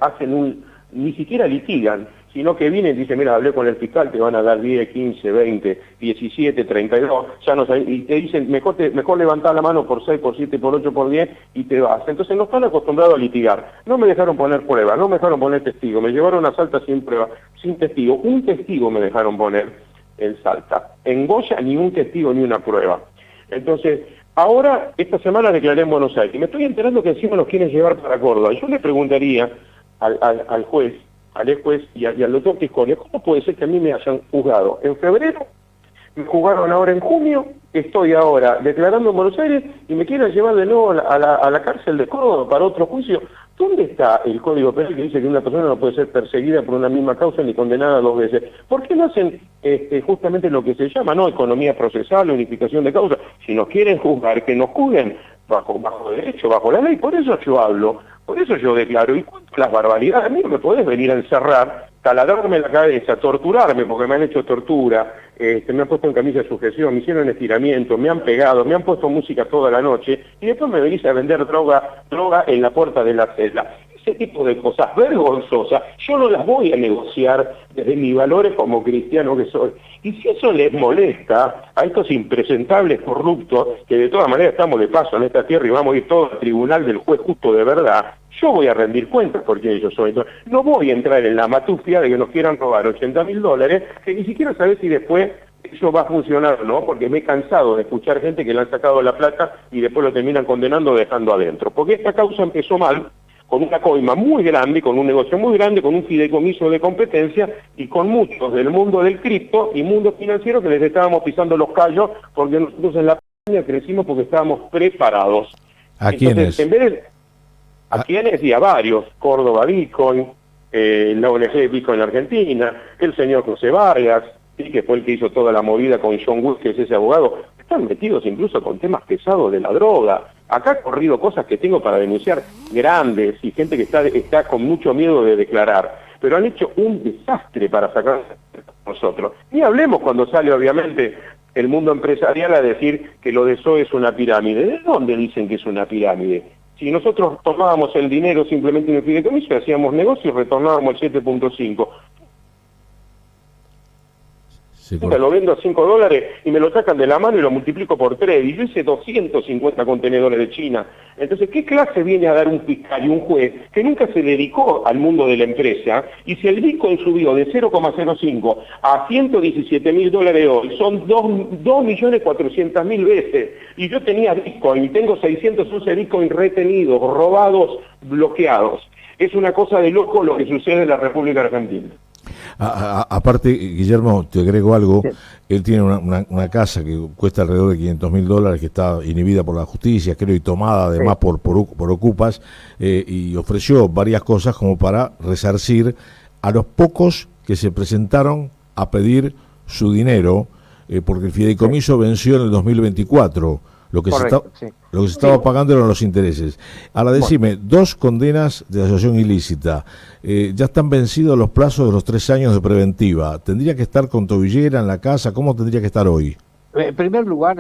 litigan, sino que vienen y dicen, mira, hablé con el fiscal, te van a dar 10, 15, 20, 17, 32, ya no sabes, y te dicen, mejor levantar la mano por 6, por 7, por 8, por 10, y te vas. Entonces no están acostumbrados a litigar. No me dejaron poner pruebas, no me dejaron poner testigo, me llevaron a Salta sin prueba, sin testigo. Un testigo me dejaron poner en Salta. En Goya ni un testigo ni una prueba. Entonces, ahora, esta semana declaré en Buenos Aires, y me estoy enterando que encima nos quieren llevar para Córdoba. Yo le preguntaría al juez, al ex juez y al doctor Tiscornia, ¿cómo puede ser que a mí me hayan juzgado en febrero, me juzgaron ahora en junio, estoy ahora declarando en Buenos Aires y me quieren llevar de nuevo a la cárcel de Córdoba para otro juicio? ¿Dónde está el Código Penal que dice que una persona no puede ser perseguida por una misma causa ni condenada 2 veces? ¿Por qué no hacen justamente lo que se llama, no economía procesal, unificación de causas? Si nos quieren juzgar, que nos juzguen bajo derecho, bajo la ley. Por eso yo hablo, por eso yo declaro, y cuento las barbaridades. A mí no me podés venir a encerrar, taladrarme la cabeza, torturarme, porque me han hecho tortura, me han puesto en camisa de sujeción, me hicieron estiramiento, me han pegado, me han puesto música toda la noche, y después me venís a vender droga en la puerta de la celda. ese tipo de cosas vergonzosas, yo no las voy a negociar desde mis valores como cristiano que soy. Y si eso les molesta a estos impresentables corruptos, que de todas maneras estamos de paso en esta tierra y vamos a ir todos al tribunal del juez justo de verdad, yo voy a rendir cuentas porque ellos son. Entonces, no voy a entrar en la matufia de que nos quieran robar $80.000, que ni siquiera sabés si después eso va a funcionar o no, porque me he cansado de escuchar gente que le han sacado la plata y después lo terminan condenando dejando adentro. Porque esta causa empezó mal, con una coima muy grande, con un negocio muy grande, con un fideicomiso de competencia y con muchos del mundo del cripto y mundo financiero que les estábamos pisando los callos porque nosotros en la pandemia crecimos porque estábamos preparados. ¿A Entonces, quiénes? En vez de, ¿a quiénes? Y a varios. Córdoba Bitcoin, la ONG Bitcoin Argentina, el señor José Vargas, ¿sí? Que fue el que hizo toda la movida con John Wood, que es ese abogado. Están metidos incluso con temas pesados de la droga. Acá ha corrido cosas que tengo para denunciar grandes y gente que está con mucho miedo de declarar. Pero han hecho un desastre para sacar a nosotros. Ni hablemos cuando sale, obviamente, el mundo empresarial a decir que lo de SOE es una pirámide. ¿De dónde dicen que es una pirámide? Si nosotros tomábamos el dinero simplemente en el fideicomiso, hacíamos negocio y retornábamos el 7.5. Lo vendo a $5 y me lo sacan de la mano y lo multiplico por 3. Y yo hice 250 contenedores de China. Entonces, ¿qué clase viene a dar un fiscal y un juez que nunca se dedicó al mundo de la empresa? Y si el Bitcoin subió de 0,05 a $117.000 hoy, son 2.400.000 veces. Y yo tenía Bitcoin y tengo 611 Bitcoin retenidos, robados, bloqueados. Es una cosa de loco lo que sucede en la República Argentina. Aparte, Guillermo, te agrego algo. Sí. Él tiene una casa que cuesta alrededor de $500.000, que está inhibida por la justicia, creo, y tomada además sí. por ocupas, y ofreció varias cosas como para resarcir a los pocos que se presentaron a pedir su dinero, porque el fideicomiso venció en el 2024. Lo que, correcto, lo que se estaba pagando eran los intereses. Ahora decime, 2 condenas de asociación ilícita, ya están vencidos los plazos de los 3 años de preventiva. ¿Tendría que estar con tobillera en la casa? ¿Cómo tendría que estar hoy? En primer lugar,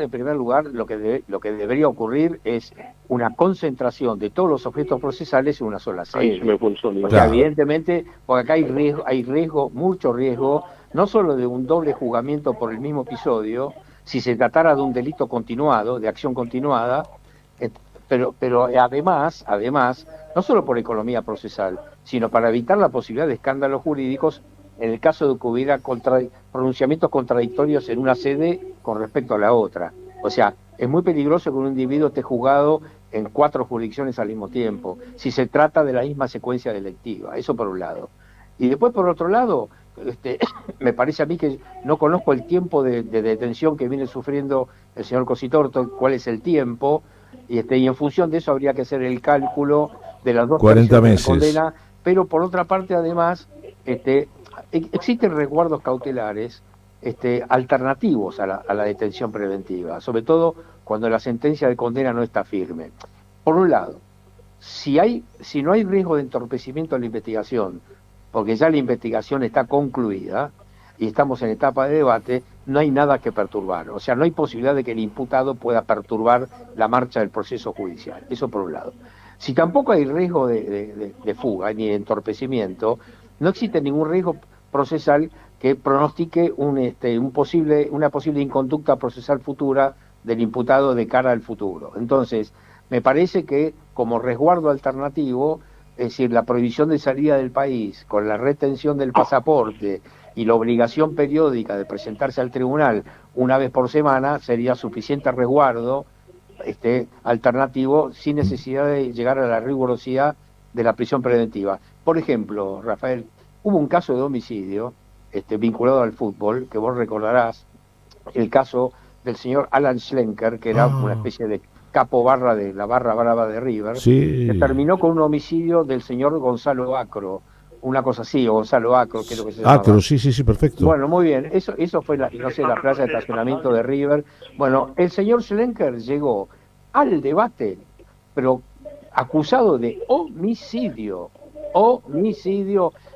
lo que debería ocurrir es una concentración de todos los objetos procesales en una sola sede. O sea, evidentemente, porque acá hay riesgo, mucho riesgo, no solo de un doble juzgamiento por el mismo episodio, si se tratara de un delito continuado, de acción continuada, pero además, no solo por economía procesal, sino para evitar la posibilidad de escándalos jurídicos en el caso de que hubiera pronunciamientos contradictorios en una sede con respecto a la otra. O sea, es muy peligroso que un individuo esté juzgado en 4 jurisdicciones al mismo tiempo, si se trata de la misma secuencia delictiva. Eso por un lado. Y después, por otro lado, me parece a mí que no conozco el tiempo de detención que viene sufriendo el señor Cositorto, cuál es el tiempo, y en función de eso habría que hacer el cálculo de las 2 40 meses. Condena, pero por otra parte, además, existen resguardos cautelares alternativos a la detención preventiva, sobre todo cuando la sentencia de condena no está firme. Por un lado, si no hay riesgo de entorpecimiento de la investigación, porque ya la investigación está concluida y estamos en etapa de debate, no hay nada que perturbar. O sea, no hay posibilidad de que el imputado pueda perturbar la marcha del proceso judicial. Eso por un lado. Si tampoco hay riesgo de fuga ni de entorpecimiento, no existe ningún riesgo procesal que pronostique una posible inconducta procesal futura del imputado de cara al futuro. Entonces, me parece que como resguardo alternativo, es decir, la prohibición de salida del país con la retención del pasaporte y la obligación periódica de presentarse al tribunal una vez por semana sería suficiente resguardo alternativo sin necesidad de llegar a la rigurosidad de la prisión preventiva. Por ejemplo, Rafael, hubo un caso de homicidio vinculado al fútbol, que vos recordarás, el caso del señor Alan Schlenker, que era una especie de capo barra de la barra brava de River, sí. Que terminó con un homicidio del señor Gonzalo Acro, una cosa así, o Gonzalo Acro, que es lo que se llama. Acro, sí, perfecto. Bueno, muy bien, eso fue la playa de estacionamiento de River. Bueno, el señor Schlenker llegó al debate, pero acusado de homicidio,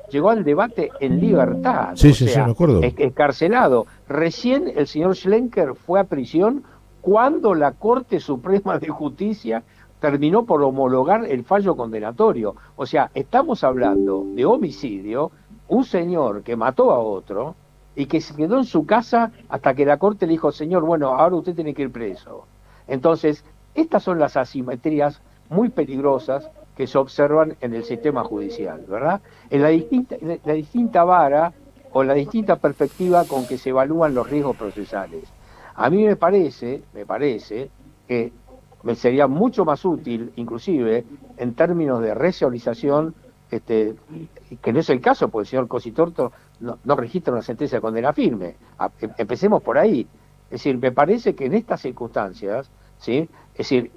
llegó al debate en libertad, sí, me acuerdo. Encarcelado. Recién el señor Schlenker fue a prisión cuando la Corte Suprema de Justicia terminó por homologar el fallo condenatorio. O sea, estamos hablando de homicidio, un señor que mató a otro y que se quedó en su casa hasta que la corte le dijo, señor, bueno, ahora usted tiene que ir preso. Entonces, estas son las asimetrías muy peligrosas que se observan en el sistema judicial, ¿verdad? En la distinta vara o la distinta perspectiva con que se evalúan los riesgos procesales. A mí me parece que me sería mucho más útil, inclusive, en términos de resocialización, que no es el caso, porque el señor Cositorto no registra una sentencia de condena firme. Empecemos por ahí. Es decir, me parece que en estas circunstancias, ¿sí? Es decir,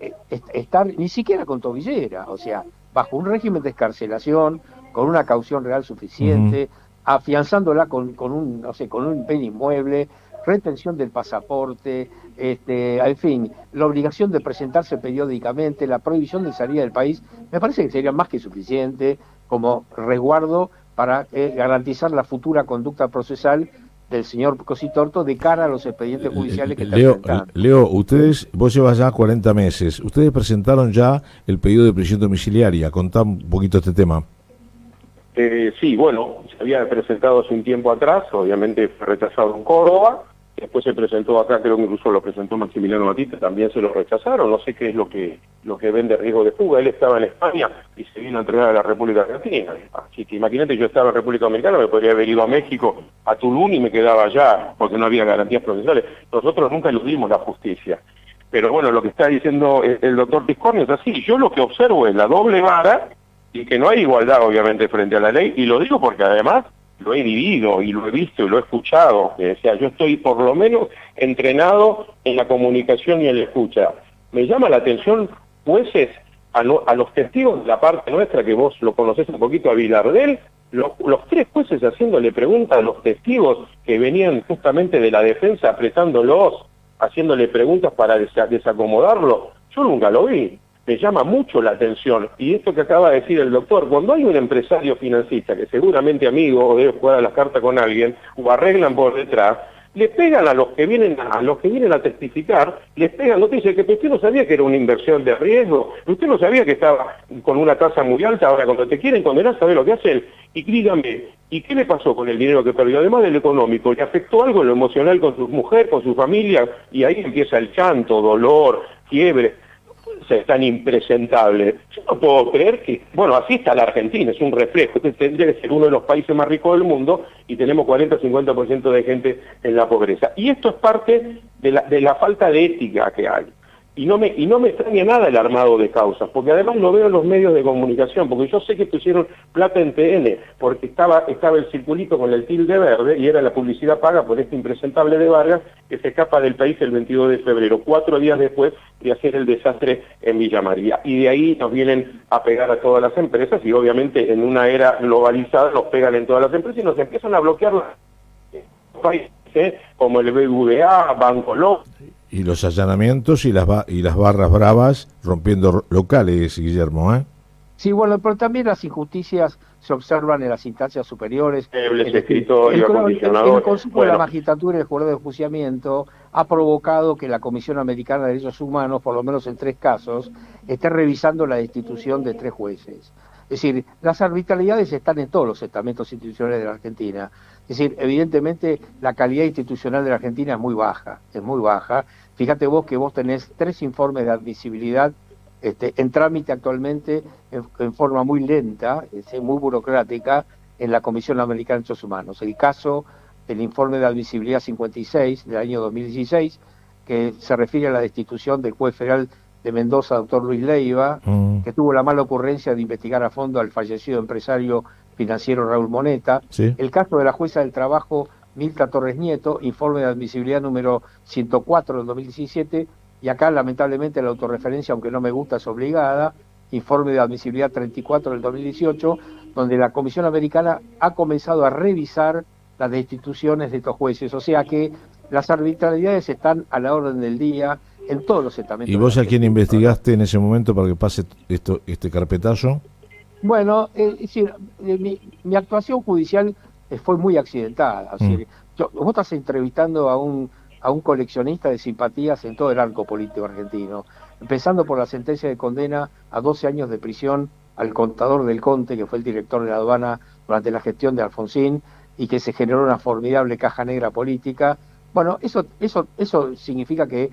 estar ni siquiera con tobillera, o sea, bajo un régimen de excarcelación, con una caución real suficiente, afianzándola con un bien inmueble, retención del pasaporte, en fin, la obligación de presentarse periódicamente, la prohibición de salida del país, me parece que sería más que suficiente como resguardo para garantizar la futura conducta procesal del señor Cositorto de cara a los expedientes judiciales que están presentando. Leo, vos llevas ya 40 meses, ustedes presentaron ya el pedido de prisión domiciliaria, contá un poquito este tema. Sí, bueno, se había presentado hace un tiempo atrás, obviamente fue rechazado en Córdoba, después se presentó acá, creo que incluso lo presentó Maximiliano Batista, también se lo rechazaron, no sé qué es lo que ven de riesgo de fuga. Él estaba en España y se vino a entregar a la República Argentina, así que imagínate, yo estaba en República Dominicana, me podría haber ido a México, a Tulum, y me quedaba allá, porque no había garantías procesales. Nosotros nunca eludimos la justicia. Pero bueno, lo que está diciendo el doctor Tiscornio es así. Yo lo que observo es la doble vara y que no hay igualdad, obviamente, frente a la ley, y lo digo porque además lo he vivido y lo he visto y lo he escuchado. O sea, yo estoy por lo menos entrenado en la comunicación y en la escucha. Me llama la atención, jueces, a los testigos de la parte nuestra, que vos lo conocés un poquito, a Vilardel, los tres jueces haciéndole preguntas a los testigos que venían justamente de la defensa, apretándolos, haciéndole preguntas para desacomodarlo. Yo nunca lo vi. Me llama mucho la atención, y esto que acaba de decir el doctor, cuando hay un empresario financista que seguramente amigo o debe jugar a las cartas con alguien, o arreglan por detrás, le pegan a los que vienen a testificar, les pegan, no te dice que usted no sabía que era una inversión de riesgo, usted no sabía que estaba con una tasa muy alta, ahora cuando te quieren condenar, ¿sabe lo que hacen? Y dígame, ¿y qué le pasó con el dinero que perdió? Además del económico, ¿le afectó algo en lo emocional con su mujer, con su familia? Y ahí empieza el llanto, dolor, fiebre. Es tan impresentable. Yo no puedo creer que, bueno, así está la Argentina, es un reflejo. Este tendría que ser uno de los países más ricos del mundo y tenemos 40-50% de gente en la pobreza. Y esto es parte de la falta de ética que hay. Y no me extraña nada el armado de causas, porque además lo veo en los medios de comunicación, porque yo sé que pusieron plata en TN, porque estaba el circulito con el tilde verde y era la publicidad paga por este impresentable de Vargas que se escapa del país el 22 de febrero, 4 días después de hacer el desastre en Villa María. Y de ahí nos vienen a pegar a todas las empresas y obviamente en una era globalizada nos pegan en todas las empresas y nos empiezan a bloquear los países, como el BBVA, Banco Loco. Y los allanamientos y las barras bravas rompiendo locales, Guillermo, ¿eh? Sí, bueno, pero también las injusticias se observan en las instancias superiores. El Consejo de la Magistratura y el Jurado de Enjuiciamiento ha provocado que la Comisión Americana de Derechos Humanos, por lo menos en 3 casos, esté revisando la destitución de 3 jueces. Es decir, las arbitrariedades están en todos los estamentos institucionales de la Argentina. Es decir, evidentemente la calidad institucional de la Argentina es muy baja. Fíjate vos que vos tenés 3 informes de admisibilidad en trámite actualmente en forma muy lenta, muy burocrática, en la Comisión Americana de Derechos Humanos. El caso del informe de admisibilidad 56 del año 2016, que se refiere a la destitución del juez federal de Mendoza, doctor Luis Leiva, que tuvo la mala ocurrencia de investigar a fondo al fallecido empresario financiero Raúl Moneta. Sí. El caso de la jueza del trabajo Milta Torres Nieto, informe de admisibilidad número 104 del 2017, y acá lamentablemente la autorreferencia, aunque no me gusta, es obligada, informe de admisibilidad 34 del 2018, donde la Comisión Americana ha comenzado a revisar las destituciones de estos jueces. O sea que las arbitrariedades están a la orden del día en todos los estamentos. ¿Y vos a quién investigaste en ese momento para que pase este carpetazo? Bueno, es decir, mi actuación judicial fue muy accidentada. Es decir, vos estás entrevistando a un coleccionista de simpatías en todo el arco político argentino. empezando por la sentencia de condena a 12 años de prisión al contador del Conte, que fue el director de la aduana durante la gestión de Alfonsín, y que se generó una formidable caja negra política. Bueno, eso significa que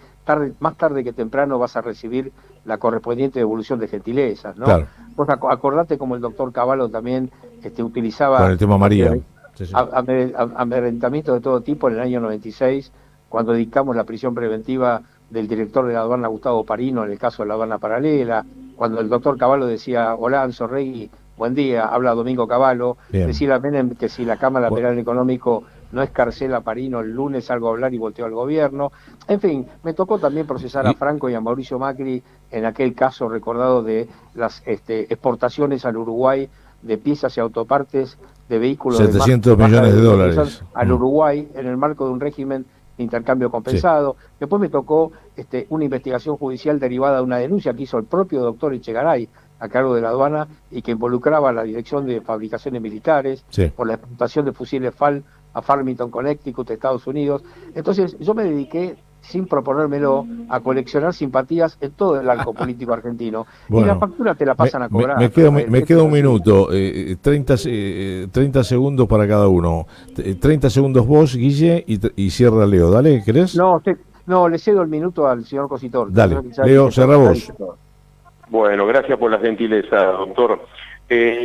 más tarde que temprano vas a recibir la correspondiente devolución de gentilezas, ¿no? Claro. Vos acordate como el doctor Cavallo también utilizaba... Con el tema María. Sí. Amedrentamiento de todo tipo en el año 96, cuando dictamos la prisión preventiva del director de la aduana Gustavo Parino en el caso de la aduana paralela, cuando el doctor Cavallo decía: hola, Anzorregui, buen día, habla Domingo Cavallo, decía a Menem que si la Cámara Penal Económico no escarcela a Parino, el lunes salgo a hablar y volteo al gobierno. En fin, me tocó también procesar a Franco y a Mauricio Macri en aquel caso recordado de las exportaciones al Uruguay de piezas y autopartes de vehículos 700 millones de dólares al Uruguay en el marco de un régimen de intercambio compensado. Sí. Después me tocó una investigación judicial derivada de una denuncia que hizo el propio doctor Echegaray a cargo de la aduana y que involucraba a la Dirección de Fabricaciones Militares por la exportación de fusiles FAL a Farmington, Connecticut, Estados Unidos. Entonces yo me dediqué, sin proponérmelo, a coleccionar simpatías en todo el arco político argentino. Bueno, y la factura te la pasan a cobrar. Me queda un minuto, 30 segundos para cada uno. 30 segundos vos, Guille, y cierra Leo. Dale, ¿querés? No, le cedo el minuto al señor Cositor. Dale, Leo, cerra vos. Bueno, gracias por la gentileza, doctor.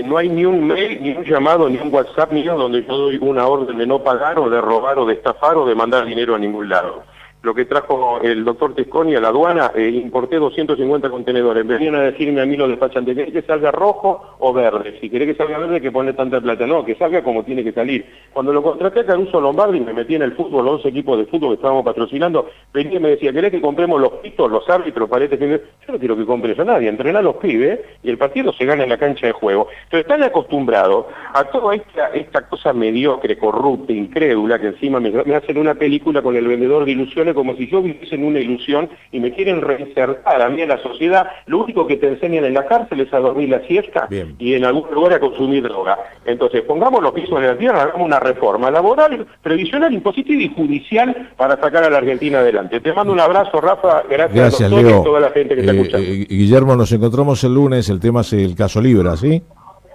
No hay ni un mail, ni un llamado, ni un WhatsApp mío donde yo doy una orden de no pagar o de robar o de estafar o de mandar dinero a ningún lado. Lo que trajo el doctor Tesconi a la aduana, importé 250 contenedores. Venían a decirme a mí los despachantes: ¿querés que salga rojo o verde? Si querés que salga verde, que pone tanta plata. No, que salga como tiene que salir. Cuando lo contraté a Caruso Lombardi, me metí en el fútbol, 11 equipos de fútbol que estábamos patrocinando, venía y me decía: ¿querés que compremos los pitos, los árbitros, paredes? Yo no quiero que compres a nadie, entrená a los pibes y el partido se gana en la cancha de juego. Entonces están acostumbrados a toda esta cosa mediocre, corrupta, incrédula, que encima me hacen una película con el vendedor de ilusiones como si yo viviese en una ilusión y me quieren reinsertar a mí en la sociedad. Lo único que te enseñan en la cárcel es a dormir la siesta y en algún lugar a consumir droga. Entonces pongamos los pisos de la tierra, hagamos una reforma laboral, previsional, impositiva y judicial para sacar a la Argentina adelante. Te mando un abrazo, Rafa, gracias doctor, Leo. Y a toda la gente que está escuchando. Guillermo, nos encontramos el lunes, el tema es el caso Libra, ¿sí?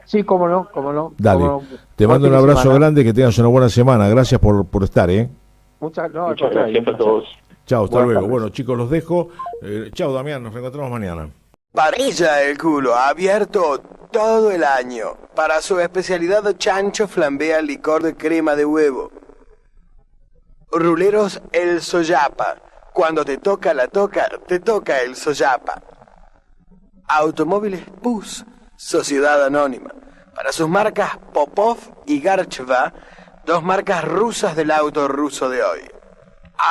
Sí, cómo no. Dale, te mando un abrazo grande, que tengas una buena semana, gracias por estar, Muchas gracias a todos. Chao, hasta luego. Bueno, chicos, los dejo. Chao, Damián, nos reencontramos mañana. Parrilla El Culo, abierto todo el año. Para su especialidad, chancho flambea licor de crema de huevo. Ruleros El Soyapa. Cuando te toca te toca el Soyapa. Automóviles Pus, Sociedad Anónima. Para sus marcas Popov y Garcheva, dos marcas rusas del auto ruso de hoy.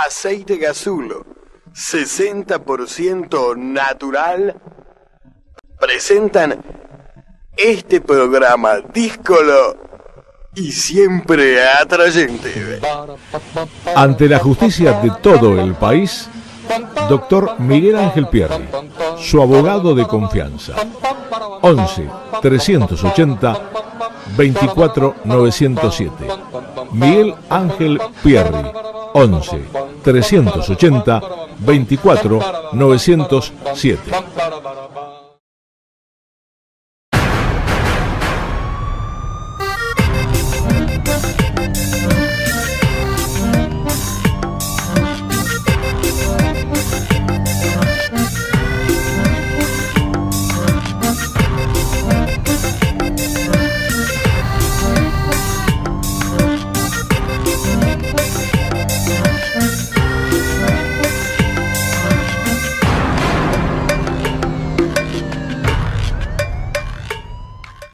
Aceite Gasulo, 60% natural. Presentan este programa díscolo y siempre atrayente. Ante la justicia de todo el país, doctor Miguel Ángel Pierri, su abogado de confianza. 11 380 24 907. Miguel Ángel Pierri, 11 380 24 907.